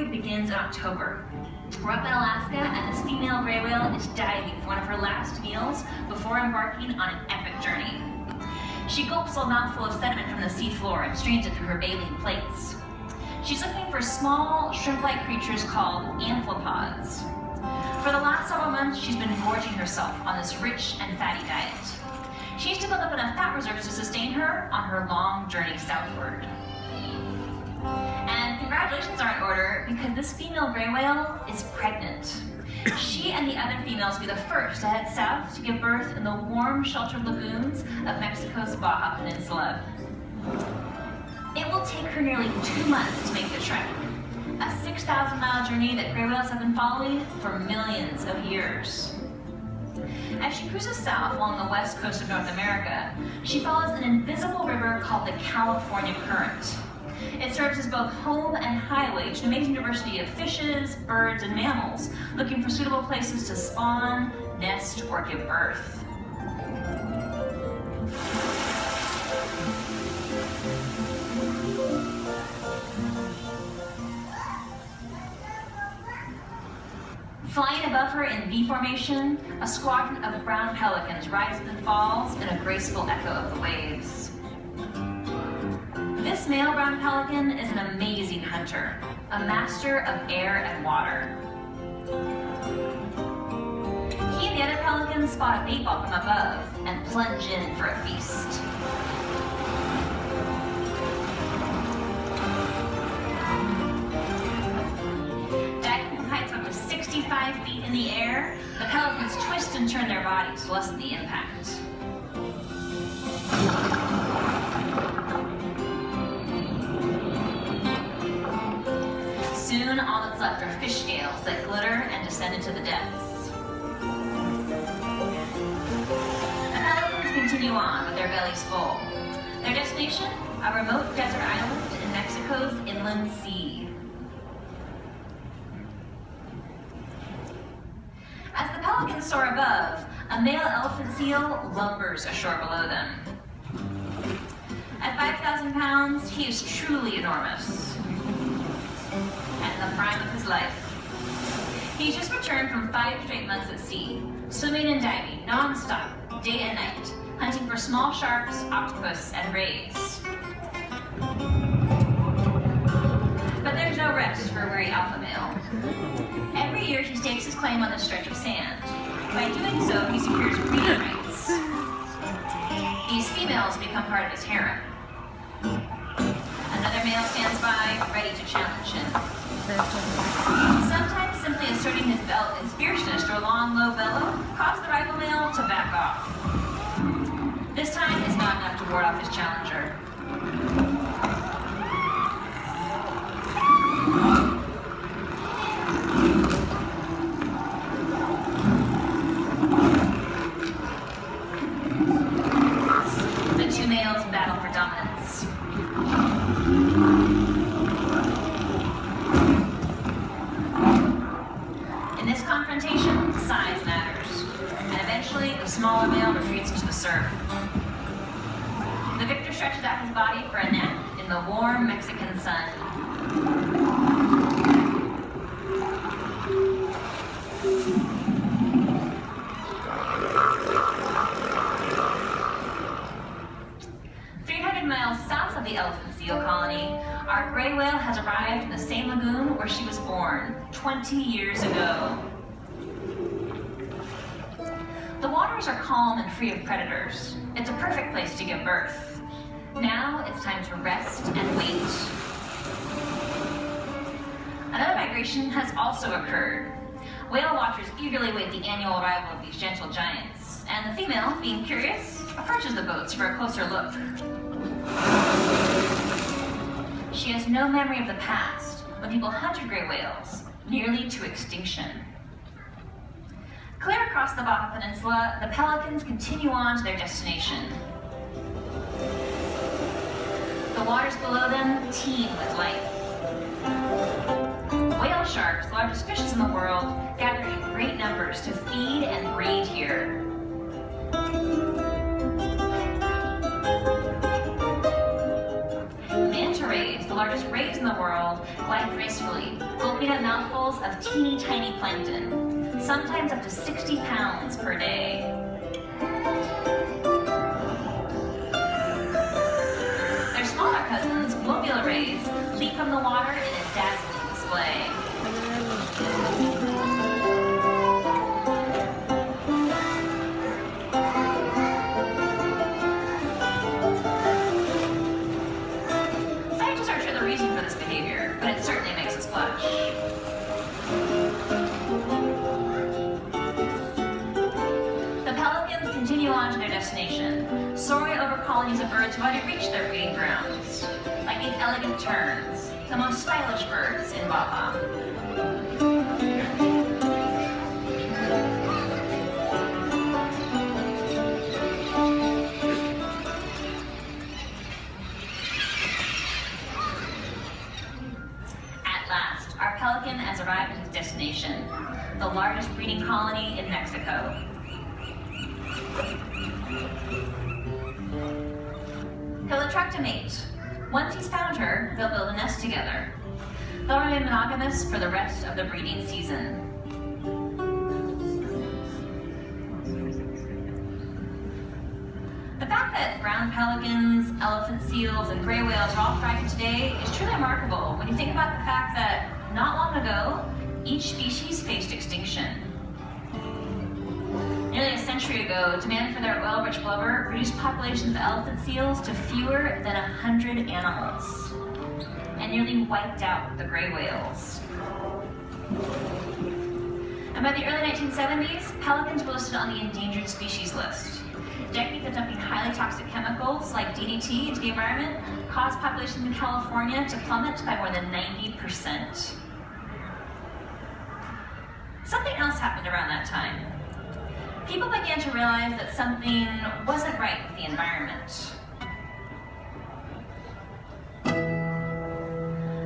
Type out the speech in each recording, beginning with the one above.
period begins in October. We're up in Alaska, and this female gray whale is diving for one of her last meals before embarking on an epic journey. She gulps a mouthful of sediment from the seafloor and strains it through her baleen plates. She's looking for small, shrimp-like creatures called amphipods. For the last several months, she's been gorging herself on this rich and fatty diet. She needs to build up enough fat reserves to sustain her on her long journey southward. And congratulations are in order because this female gray whale is pregnant. She and the other females will be the first to head south to give birth in the warm, sheltered lagoons of Mexico's Baja Peninsula. It will take her nearly 2 months to make the trek, a 6,000-mile journey that gray whales have been following for millions of years. As she cruises south along the west coast of North America, she follows an invisible river called the California Current. It serves as both home and highway to an amazing diversity of fishes, birds, and mammals looking for suitable places to spawn, nest, or give birth. Flying above her in V formation, a squadron of brown pelicans rises and falls in a graceful echo of the waves. This male brown pelican is an amazing hunter, a master of air and water. He and the other pelicans spot a bait ball from above and plunge in for a feast. Diving from heights of up to 65 feet in the air, the pelicans twist and turn their bodies to lessen the impact. Soon, all that's left are fish scales that glitter and descend into the depths. The pelicans continue on with their bellies full. Their destination, a remote desert island in Mexico's inland sea. As the pelicans soar above, a male elephant seal lumbers ashore below them. At 5,000 pounds, he is truly enormous. In the prime of his life. He's just returned from 5 straight months at sea, swimming and diving non-stop, day and night, hunting for small sharks, octopus, and rays. But there's no rest for a weary alpha male. Every year he stakes his claim on this stretch of sand. By doing so, he secures breeding rights. These females become part of his harem. Another male stands by, ready to challenge him. Sometimes simply asserting his fierceness through a long, low bellow causes the rival male to back off. This time is not enough to ward off his challenger. The two males battle for dominance. In this confrontation, size matters, and eventually the smaller male retreats into the surf. The victor stretches out his body for a nap in the warm Mexican sun. Miles south of the elephant seal colony, our gray whale has arrived in the same lagoon where she was born 20 years ago. The waters are calm and free of predators. It's a perfect place to give birth. Now it's time to rest and wait. Another migration has also occurred. Whale watchers eagerly wait the annual arrival of these gentle giants, and the female, being curious, approaches the boats for a closer look. She has no memory of the past, when people hunted gray whales, nearly to extinction. Clear across the Baja Peninsula, the pelicans continue on to their destination. The waters below them teem with life. Whale sharks, the largest fishes in the world, gather in great numbers to feed and breed here. Monterey, the largest largest rays in the world glide gracefully, gulping up mouthfuls of teeny tiny plankton, sometimes up to 60 pounds per day. Their smaller cousins, globular rays, leap from the water in a dazzling display. Scientists aren't sure the reason for this behavior, but it certainly makes us blush. The pelicans continue on to their destination, soaring over colonies of birds who already reached their breeding grounds, like these elegant terns, the most stylish birds in Baja. At last, our pelican has arrived at his destination, the largest breeding colony in Mexico. He'll attract a mate. Once he's found her, they'll build a nest together. They'll remain monogamous for the rest of the breeding season. The fact that brown pelicans, elephant seals, and gray whales are all thriving today is truly remarkable when you think about the fact that not long ago, each species faced extinction. Nearly a century ago, demand for their oil-rich blubber reduced populations of elephant seals to fewer than 100 animals, and nearly wiped out the gray whales. And by the early 1970s, pelicans were listed on the endangered species list. Decades of dumping highly toxic chemicals like DDT into the environment caused populations in California to plummet by more than 90%. Something else happened around that time. People began to realize that something wasn't right with the environment.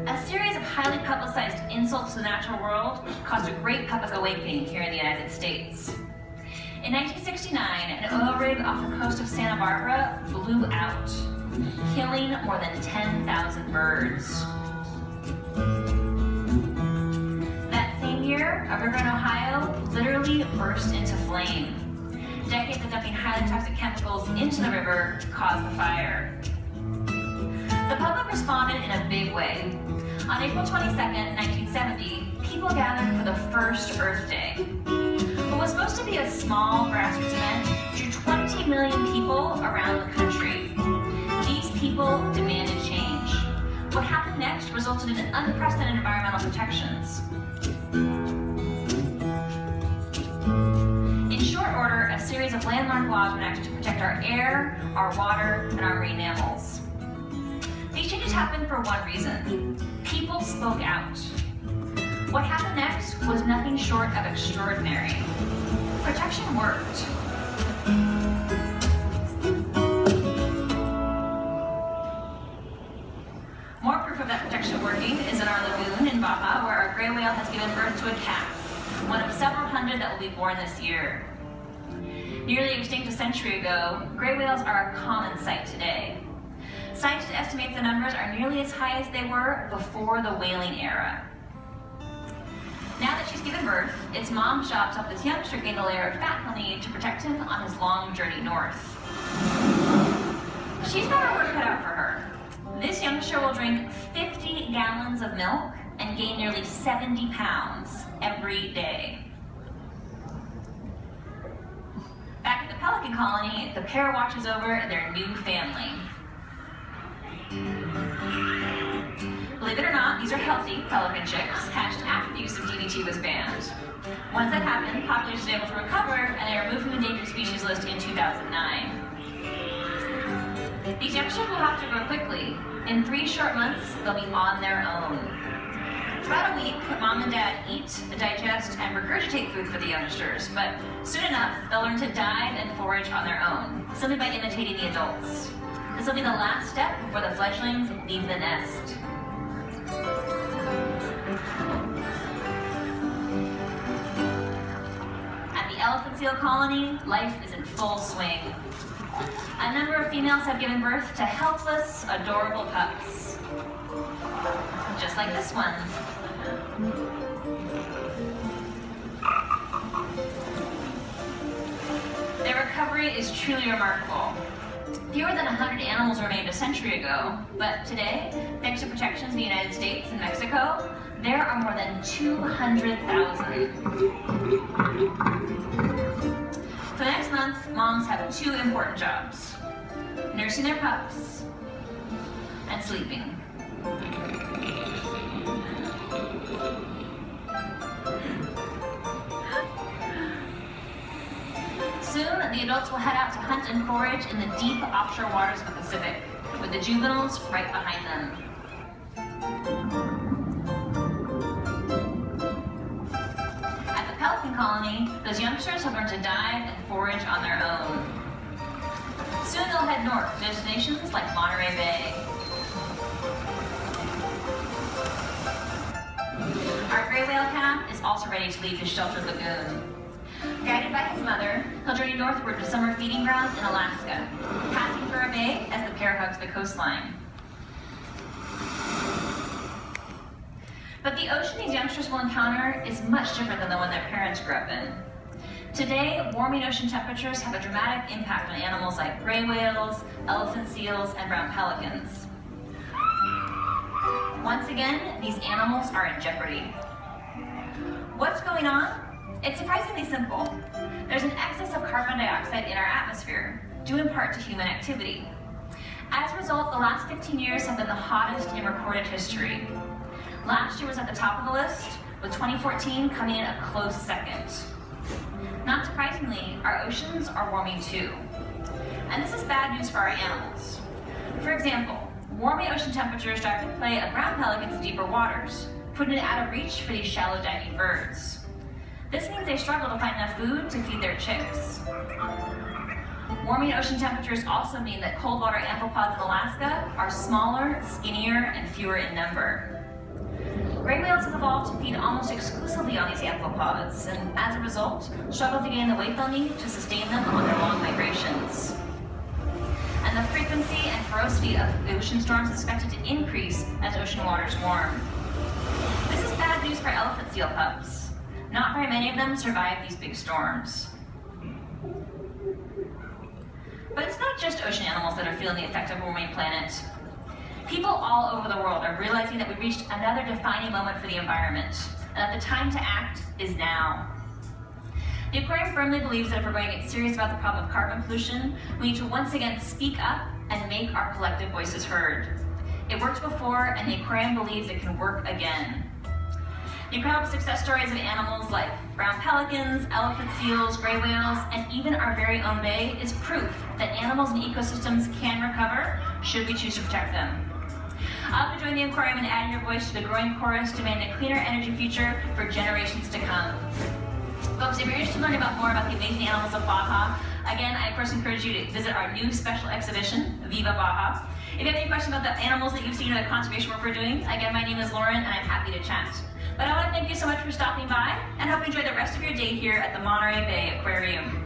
A series of highly publicized insults to the natural world caused a great public awakening here in the United States. In 1969, an oil rig off the coast of Santa Barbara blew out, killing more than 10,000 birds. That same year, a river in Ohio literally burst into flame. Decades of dumping highly toxic chemicals into the river caused the fire. The public responded in a big way. On April 22nd, 1970, people gathered for the first Earth Day. What was supposed to be a small grassroots event drew 20 million people around the country. These people demanded change. What happened next resulted in unprecedented environmental protections. In short order, a series of landmark laws were enacted to protect our air, our water, and our marine mammals. These changes happened for one reason. People spoke out. What happened next was nothing short of extraordinary. Protection worked. More proof of that protection working is in our lagoon in Baja, where our gray whale has given birth to a calf, one of several hundred that will be born this year. Nearly extinct a century ago, gray whales are a common sight today. Scientists estimate the numbers are nearly as high as they were before the whaling era. Now that she's given birth, its mom's job to help this youngster gain a layer of fat he'll need to protect him on his long journey north. She's got her work cut out for her. This youngster will drink 50 gallons of milk and gain nearly 70 pounds every day. Back at the pelican colony, the pair watches over their new family. Believe it or not, these are healthy pelican chicks hatched after the use of DDT was banned. Once that happened, the population was able to recover and they were removed from the endangered species list in 2009. These youngsters will have to grow quickly. In 3 short months, they'll be on their own. For about a week, mom and dad eat, digest, and regurgitate food for the youngsters, but soon enough, they'll learn to dive and forage on their own, simply by imitating the adults. This will be the last step before the fledglings leave the nest. At the elephant seal colony, life is in full swing. A number of females have given birth to helpless, adorable pups. just like this one. Their recovery is truly remarkable. Fewer than 100 animals remained a century ago, but today, thanks to protections in the United States and Mexico, there are more than 200,000. For the next month, moms have two important jobs: nursing their pups and sleeping. Soon, the adults will head out to hunt and forage in the deep offshore waters of the Pacific, with the juveniles right behind them. At the pelican colony, those youngsters have learned to dive and forage on their own. Soon they'll head north to destinations like Monterey Bay. Our gray whale calf is also ready to leave his sheltered lagoon. Guided by his mother, he'll journey northward to summer feeding grounds in Alaska, passing through a bay as the pair hugs the coastline. But the ocean these youngsters will encounter is much different than the one their parents grew up in. Today, warming ocean temperatures have a dramatic impact on animals like gray whales, elephant seals, and brown pelicans. Once again, these animals are in jeopardy. What's going on? It's surprisingly simple. There's an excess of carbon dioxide in our atmosphere, due in part to human activity. As a result, the last 15 years have been the hottest in recorded history. Last year was at the top of the list, with 2014 coming in a close second. Not surprisingly, our oceans are warming too. And this is bad news for our animals. For example, warming ocean temperatures drive to play of brown pelicans in deeper waters, putting it out of reach for these shallow diving birds. This means they struggle to find enough food to feed their chicks. Warming ocean temperatures also mean that cold water amphipods in Alaska are smaller, skinnier, and fewer in number. Gray whales have evolved to feed almost exclusively on these amphipods, and as a result, struggle to gain the weight they'll need to sustain them on their long migrations. And the frequency and ferocity of ocean storms is expected to increase as ocean waters warm. This is bad news for elephant seal pups. Not very many of them survive these big storms. But it's not just ocean animals that are feeling the effect of a warming planet. People all over the world are realizing that we've reached another defining moment for the environment, and that the time to act is now. The aquarium firmly believes that if we're going to get serious about the problem of carbon pollution, we need to once again speak up and make our collective voices heard. It worked before, and the aquarium believes it can work again. The incredible success stories of animals like brown pelicans, elephant seals, gray whales, and even our very own bay is proof that animals and ecosystems can recover should we choose to protect them. I hope you join the aquarium in adding your voice to the growing chorus demanding a cleaner energy future for generations to come. Folks, if you're interested in learning more about the amazing animals of Baja, again, I of course encourage you to visit our new special exhibition, Viva Baja. If you have any questions about the animals that you've seen or the conservation work we're doing, again, my name is Lauren and I'm happy to chat. But I want to thank you so much for stopping by and hope you enjoy the rest of your day here at the Monterey Bay Aquarium.